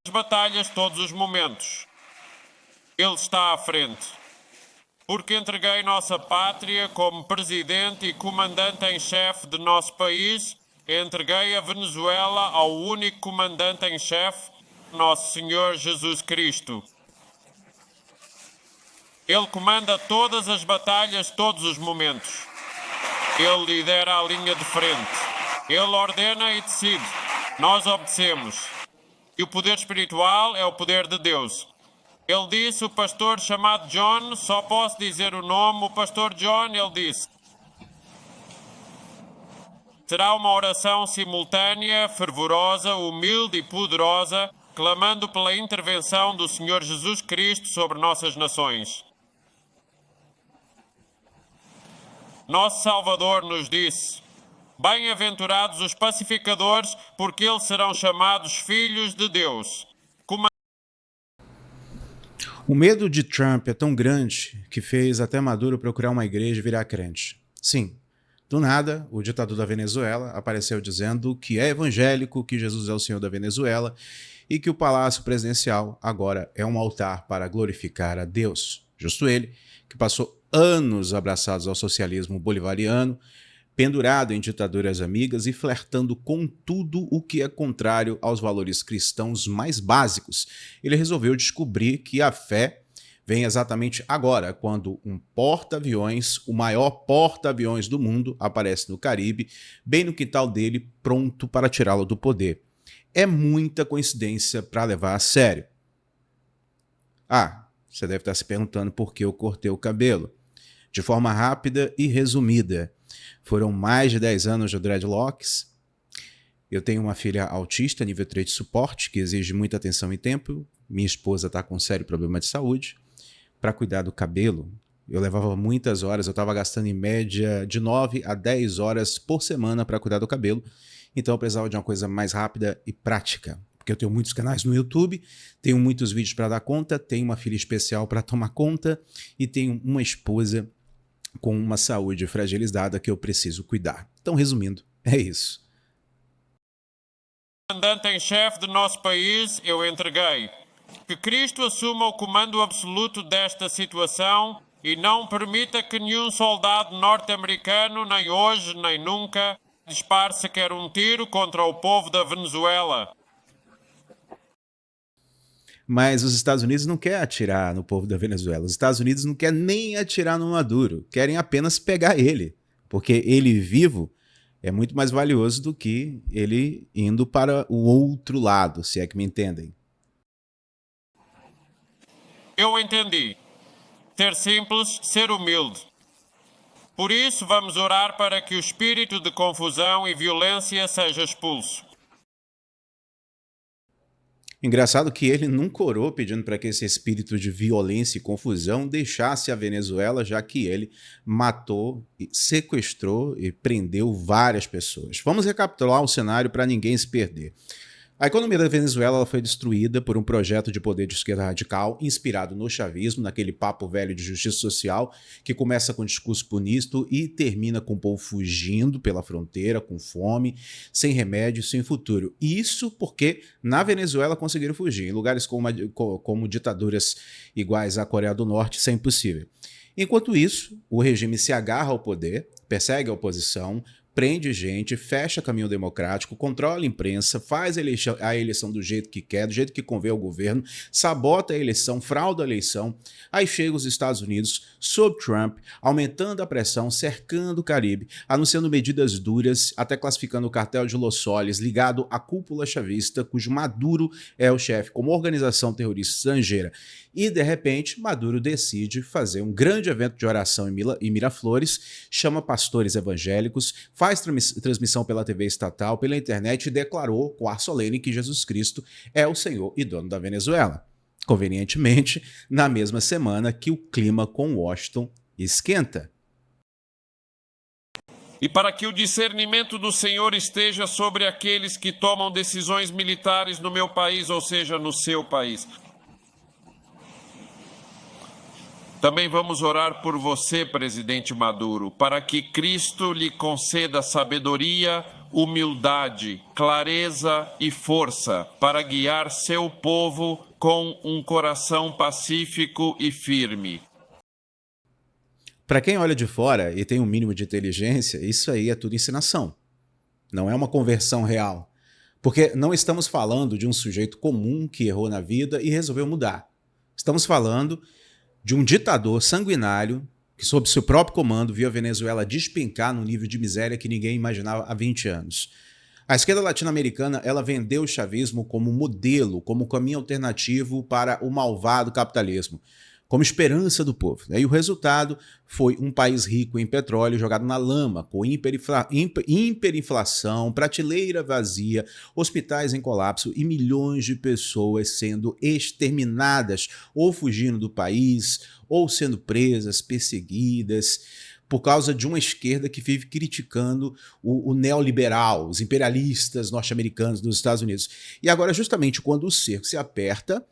batalhas, todos os momentos. Ele está à frente. Porque entreguei nossa pátria como presidente e comandante em chefe de nosso país, entreguei a Venezuela ao único comandante em chefe, nosso Senhor Jesus Cristo. Ele comanda todas as batalhas, todos os momentos. Ele lidera a linha de frente. Ele ordena e decide. Nós obedecemos. E o poder espiritual é o poder de Deus. Ele disse, o pastor chamado John, só posso dizer o nome, o pastor John, ele disse: será uma oração simultânea, fervorosa, humilde e poderosa, clamando pela intervenção do Senhor Jesus Cristo sobre nossas nações. Nosso Salvador nos disse: bem-aventurados os pacificadores, porque eles serão chamados filhos de Deus. O medo de Trump é tão grande que fez até Maduro procurar uma igreja e virar crente. Sim, do nada, o ditador da Venezuela apareceu dizendo que é evangélico, que Jesus é o Senhor da Venezuela e que o palácio presidencial agora é um altar para glorificar a Deus. Justo ele, que passou anos abraçados ao socialismo bolivariano, pendurado em ditaduras amigas e flertando com tudo o que é contrário aos valores cristãos mais básicos. Ele resolveu descobrir que a fé vem exatamente agora, quando um porta-aviões, o maior porta-aviões do mundo, aparece no Caribe, bem no quintal dele, pronto para tirá-lo do poder. É muita coincidência para levar a sério. Ah, você deve estar se perguntando por que eu cortei o cabelo. De forma rápida e resumida, foram mais de 10 anos de dreadlocks. Eu tenho uma filha autista, nível 3 de suporte, que exige muita atenção e tempo. Minha esposa está com um sério problema de saúde. Para cuidar do cabelo, eu levava muitas horas, eu estava gastando em média de 9 a 10 horas por semana para cuidar do cabelo. Então eu precisava de uma coisa mais rápida e prática. Porque eu tenho muitos canais no YouTube, tenho muitos vídeos para dar conta, tenho uma filha especial para tomar conta e tenho uma esposa com uma saúde fragilizada que eu preciso cuidar. Então, resumindo, é isso. Comandante em chefe do nosso país, eu entreguei. Que Cristo assuma o comando absoluto desta situação e não permita que nenhum soldado norte-americano, nem hoje, nem nunca, dispare sequer um tiro contra o povo da Venezuela. Mas os Estados Unidos não querem atirar no povo da Venezuela. Os Estados Unidos não querem nem atirar no Maduro. Querem apenas pegar ele. Porque ele vivo é muito mais valioso do que ele indo para o outro lado, se é que me entendem. Eu entendi. Ser simples, ser humilde. Por isso, vamos orar para que o espírito de confusão e violência seja expulso. Engraçado que ele nunca orou pedindo para que esse espírito de violência e confusão deixasse a Venezuela, já que ele matou, sequestrou e prendeu várias pessoas. Vamos recapitular o cenário para ninguém se perder. A economia da Venezuela ela foi destruída por um projeto de poder de esquerda radical inspirado no chavismo, naquele papo velho de justiça social, que começa com discurso punisto e termina com o povo fugindo pela fronteira, com fome, sem remédio, sem futuro. Isso porque na Venezuela conseguiram fugir. Em lugares como ditaduras iguais à Coreia do Norte, isso é impossível. Enquanto isso, o regime se agarra ao poder, persegue a oposição, prende gente, fecha caminho democrático, controla a imprensa, faz a eleição do jeito que quer, do jeito que convém ao governo, sabota a eleição, frauda a eleição. Aí chega os Estados Unidos, sob Trump, aumentando a pressão, cercando o Caribe, anunciando medidas duras, até classificando o cartel de Los Soles, ligado à cúpula chavista, cujo Maduro é o chefe, como organização terrorista estrangeira. E, de repente, Maduro decide fazer um grande evento de oração em Miraflores, chama pastores evangélicos, faz transmissão pela TV estatal, pela internet e declarou com ar solene que Jesus Cristo é o Senhor e dono da Venezuela. Convenientemente, na mesma semana que o clima com Washington esquenta. E para que o discernimento do Senhor esteja sobre aqueles que tomam decisões militares no meu país, ou seja, no seu país. Também vamos orar por você, presidente Maduro, para que Cristo lhe conceda sabedoria, humildade, clareza e força para guiar seu povo com um coração pacífico e firme. Para quem olha de fora e tem um mínimo de inteligência, isso aí é tudo encenação. Não é uma conversão real. Porque não estamos falando de um sujeito comum que errou na vida e resolveu mudar. Estamos falando de um ditador sanguinário que, sob seu próprio comando, viu a Venezuela despencar num nível de miséria que ninguém imaginava há 20 anos. A esquerda latino-americana ela vendeu o chavismo como modelo, como caminho alternativo para o malvado capitalismo, como esperança do povo. E o resultado foi um país rico em petróleo jogado na lama, com hiperinflação, prateleira vazia, hospitais em colapso e milhões de pessoas sendo exterminadas ou fugindo do país, ou sendo presas, perseguidas, por causa de uma esquerda que vive criticando o neoliberal, os imperialistas norte-americanos dos Estados Unidos. E agora, justamente quando o cerco se aperta,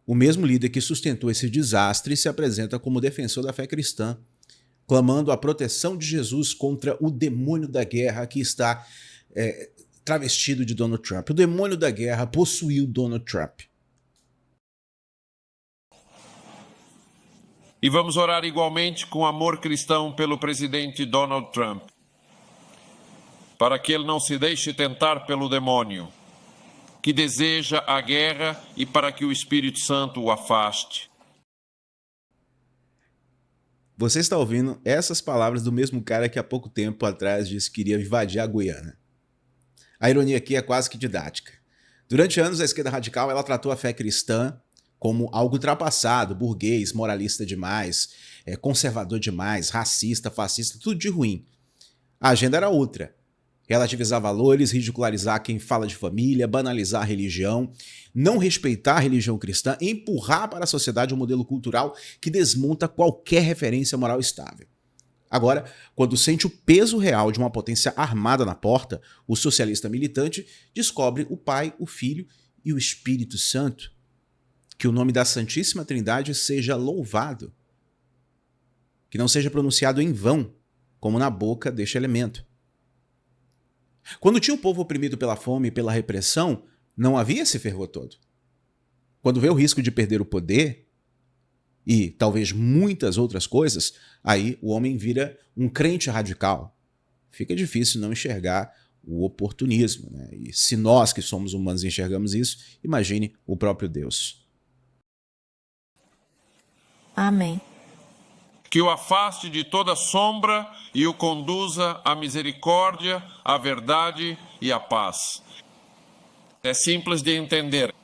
o mesmo líder que sustentou esse desastre se apresenta como defensor da fé cristã, clamando a proteção de Jesus contra o demônio da guerra que está travestido de Donald Trump. O demônio da guerra possuiu Donald Trump. E vamos orar igualmente com amor cristão pelo presidente Donald Trump, para que ele não se deixe tentar pelo demônio, que deseja a guerra, e para que o Espírito Santo o afaste. Você está ouvindo essas palavras do mesmo cara que há pouco tempo atrás disse que iria invadir a Guiana. A ironia aqui é quase que didática. Durante anos, a esquerda radical ela tratou a fé cristã como algo ultrapassado, burguês, moralista demais, conservador demais, racista, fascista, tudo de ruim. A agenda era outra. Relativizar valores, ridicularizar quem fala de família, banalizar a religião, não respeitar a religião cristã, empurrar para a sociedade um modelo cultural que desmonta qualquer referência moral estável. Agora, quando sente o peso real de uma potência armada na porta, o socialista militante descobre o Pai, o Filho e o Espírito Santo. Que o nome da Santíssima Trindade seja louvado. Que não seja pronunciado em vão, como na boca deste elemento. Quando tinha o povo oprimido pela fome e pela repressão, não havia esse fervor todo. Quando vê o risco de perder o poder, e talvez muitas outras coisas, aí o homem vira um crente radical. Fica difícil não enxergar o oportunismo, né? E se nós que somos humanos enxergamos isso, imagine o próprio Deus. Amém. Que o afaste de toda sombra e o conduza à misericórdia, à verdade e à paz. É simples de entender.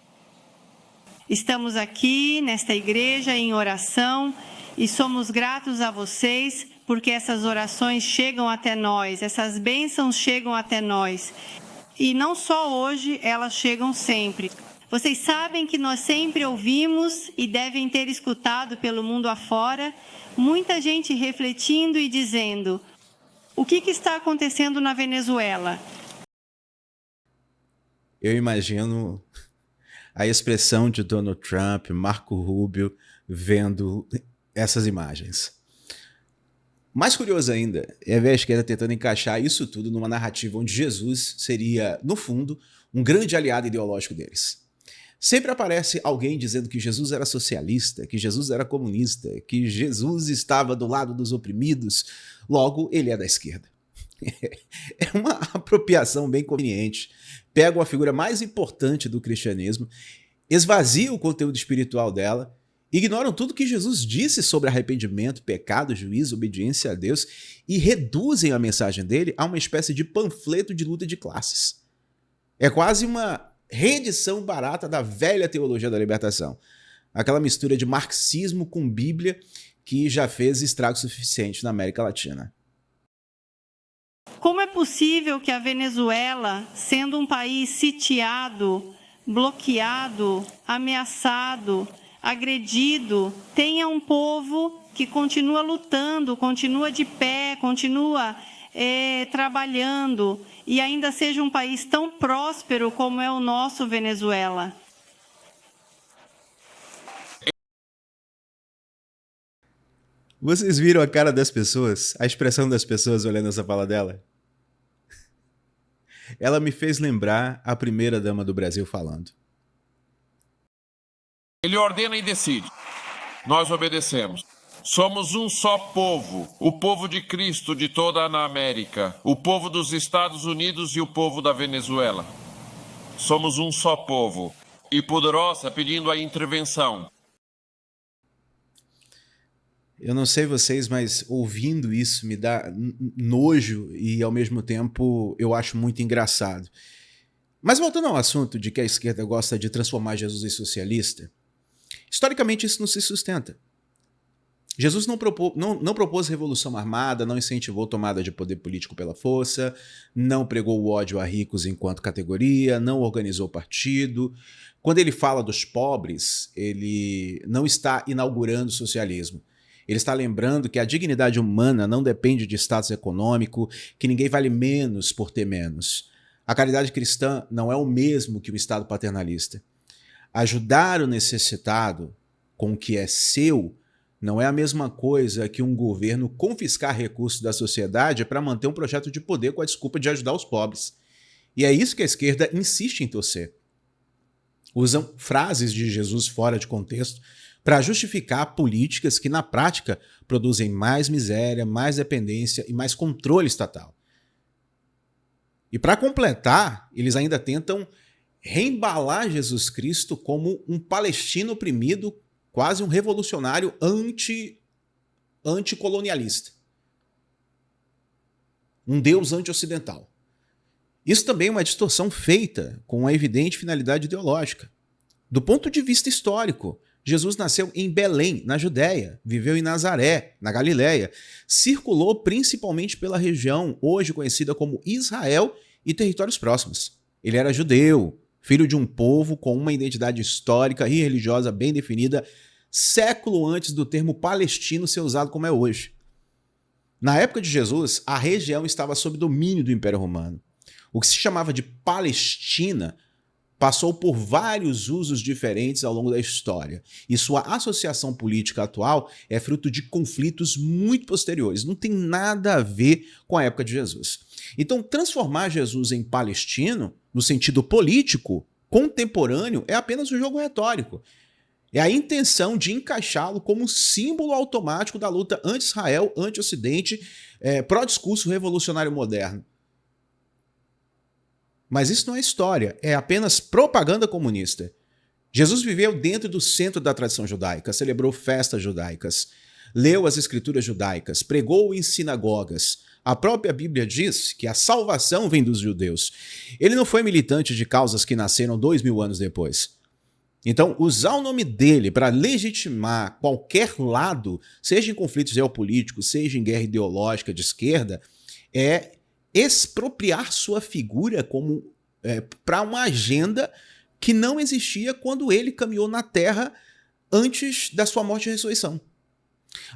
Estamos aqui nesta igreja em oração e somos gratos a vocês porque essas orações chegam até nós, essas bênçãos chegam até nós. E não só hoje, elas chegam sempre. Vocês sabem que nós sempre ouvimos e devem ter escutado pelo mundo afora muita gente refletindo e dizendo: o que está acontecendo na Venezuela? Eu imagino a expressão de Donald Trump, Marco Rubio, vendo essas imagens. Mais curioso ainda é ver a esquerda tentando encaixar isso tudo numa narrativa onde Jesus seria, no fundo, um grande aliado ideológico deles. Sempre aparece alguém dizendo que Jesus era socialista, que Jesus era comunista, que Jesus estava do lado dos oprimidos, logo ele é da esquerda. É uma apropriação bem conveniente. Pega a figura mais importante do cristianismo, esvazia o conteúdo espiritual dela, ignoram tudo que Jesus disse sobre arrependimento, pecado, juízo, obediência a Deus e reduzem a mensagem dele a uma espécie de panfleto de luta de classes. É quase uma reedição barata da velha teologia da libertação. Aquela mistura de marxismo com Bíblia que já fez estrago suficiente na América Latina. Como é possível que a Venezuela, sendo um país sitiado, bloqueado, ameaçado, agredido, tenha um povo que continua lutando, continua de pé, continua trabalhando e ainda seja um país tão próspero como é o nosso Venezuela? Vocês viram a cara das pessoas, a expressão das pessoas olhando essa fala dela? ela me fez lembrar a primeira-dama do Brasil falando. Ele ordena e decide. Nós obedecemos. Somos um só povo, o povo de Cristo de toda a América, o povo dos Estados Unidos e o povo da Venezuela. Somos um só povo, e poderosa pedindo a intervenção. Eu não sei vocês, mas ouvindo isso me dá nojo e, ao mesmo tempo, eu acho muito engraçado. Mas voltando ao assunto de que a esquerda gosta de transformar Jesus em socialista, historicamente isso não se sustenta. Jesus não propôs revolução armada, não incentivou tomada de poder político pela força, não pregou o ódio a ricos enquanto categoria, não organizou partido. Quando ele fala dos pobres, ele não está inaugurando o socialismo. Ele está lembrando que a dignidade humana não depende de status econômico, que ninguém vale menos por ter menos. A caridade cristã não é o mesmo que o Estado paternalista. Ajudar o necessitado com o que é seu não é a mesma coisa que um governo confiscar recursos da sociedade para manter um projeto de poder com a desculpa de ajudar os pobres. E é isso que a esquerda insiste em torcer. Usam frases de Jesus fora de contexto para justificar políticas que, na prática, produzem mais miséria, mais dependência e mais controle estatal. E para completar, eles ainda tentam reembalar Jesus Cristo como um palestino oprimido, quase um revolucionário anticolonialista. Um Deus anti-ocidental. Isso também é uma distorção feita com uma evidente finalidade ideológica. Do ponto de vista histórico, Jesus nasceu em Belém, na Judéia, viveu em Nazaré, na Galiléia, circulou principalmente pela região hoje conhecida como Israel e territórios próximos. Ele era judeu, filho de um povo com uma identidade histórica e religiosa bem definida, século antes do termo palestino ser usado como é hoje. Na época de Jesus, a região estava sob domínio do Império Romano. O que se chamava de Palestina passou por vários usos diferentes ao longo da história, e sua associação política atual é fruto de conflitos muito posteriores, não tem nada a ver com a época de Jesus. Então, transformar Jesus em palestino, no sentido político, contemporâneo, é apenas um jogo retórico. É a intenção de encaixá-lo como símbolo automático da luta anti-Israel, anti-Ocidente, pró-discurso revolucionário moderno. Mas isso não é história, é apenas propaganda comunista. Jesus viveu dentro do centro da tradição judaica, celebrou festas judaicas, leu as escrituras judaicas, pregou em sinagogas. A própria Bíblia diz que a salvação vem dos judeus. Ele não foi militante de causas que nasceram 2000 anos depois. Então, usar o nome dele para legitimar qualquer lado, seja em conflitos geopolíticos, seja em guerra ideológica de esquerda, é expropriar sua figura como para uma agenda que não existia quando ele caminhou na Terra antes da sua morte e ressurreição.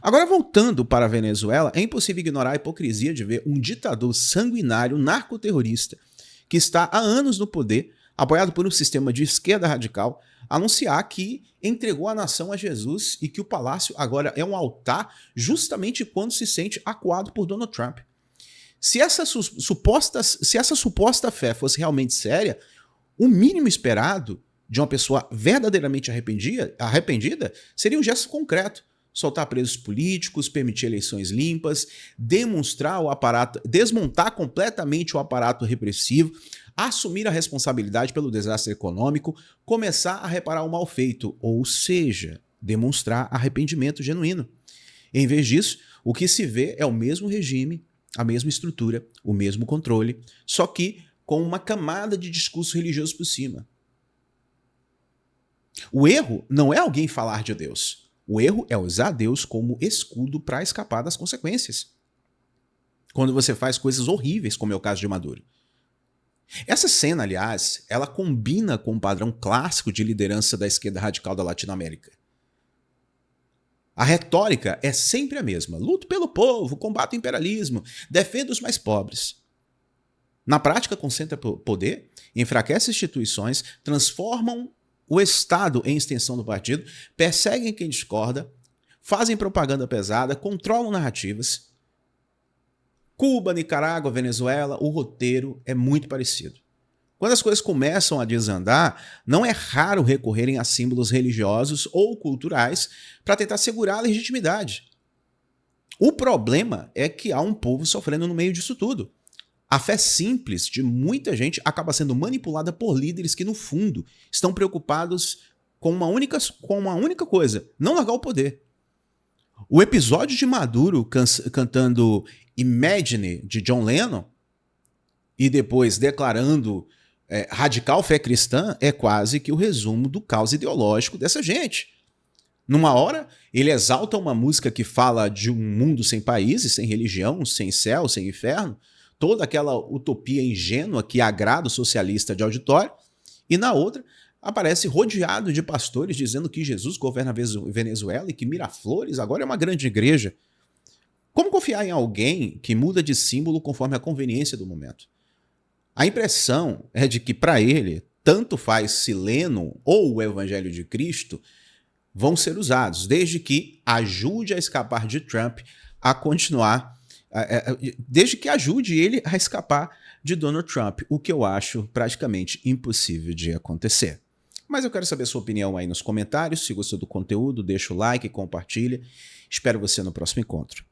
Agora, voltando para a Venezuela, é impossível ignorar a hipocrisia de ver um ditador sanguinário, narcoterrorista, que está há anos no poder, apoiado por um sistema de esquerda radical, anunciar que entregou a nação a Jesus e que o palácio agora é um altar justamente quando se sente acuado por Donald Trump. Se essa suposta fé fosse realmente séria, o mínimo esperado de uma pessoa verdadeiramente arrependida seria um gesto concreto. Soltar presos políticos, permitir eleições limpas, desmontar completamente o aparato repressivo, assumir a responsabilidade pelo desastre econômico, começar a reparar o mal feito, ou seja, demonstrar arrependimento genuíno. Em vez disso, o que se vê é o mesmo regime, a mesma estrutura, o mesmo controle, só que com uma camada de discurso religioso por cima. O erro não é alguém falar de Deus. O erro é usar Deus como escudo para escapar das consequências. Quando você faz coisas horríveis, como é o caso de Maduro. Essa cena, aliás, ela combina com o padrão clássico de liderança da esquerda radical da Latinoamérica. A retórica é sempre a mesma. Luto pelo povo, combato o imperialismo, defendo os mais pobres. Na prática, concentra poder, enfraquece instituições, transformam o Estado em extensão do partido, perseguem quem discorda, fazem propaganda pesada, controlam narrativas. Cuba, Nicarágua, Venezuela, o roteiro é muito parecido. Quando as coisas começam a desandar, não é raro recorrerem a símbolos religiosos ou culturais para tentar segurar a legitimidade. O problema é que há um povo sofrendo no meio disso tudo. A fé simples de muita gente acaba sendo manipulada por líderes que, no fundo, estão preocupados com uma única coisa: não largar o poder. O episódio de Maduro cantando Imagine, de John Lennon, e depois declarando radical fé cristã, é quase que o resumo do caos ideológico dessa gente. Numa hora, ele exalta uma música que fala de um mundo sem países, sem religião, sem céu, sem inferno, toda aquela utopia ingênua que agrada o socialista de auditório, e na outra aparece rodeado de pastores dizendo que Jesus governa a Venezuela e que Miraflores agora é uma grande igreja. Como confiar em alguém que muda de símbolo conforme a conveniência do momento? A impressão é de que, para ele, tanto faz Sileno ou o Evangelho de Cristo vão ser usados, desde que ajude a escapar de Trump a continuar, desde que ajude ele a escapar de Donald Trump, o que eu acho praticamente impossível de acontecer. Mas eu quero saber a sua opinião aí nos comentários. Se gostou do conteúdo, deixa o like, compartilha. Espero você no próximo encontro.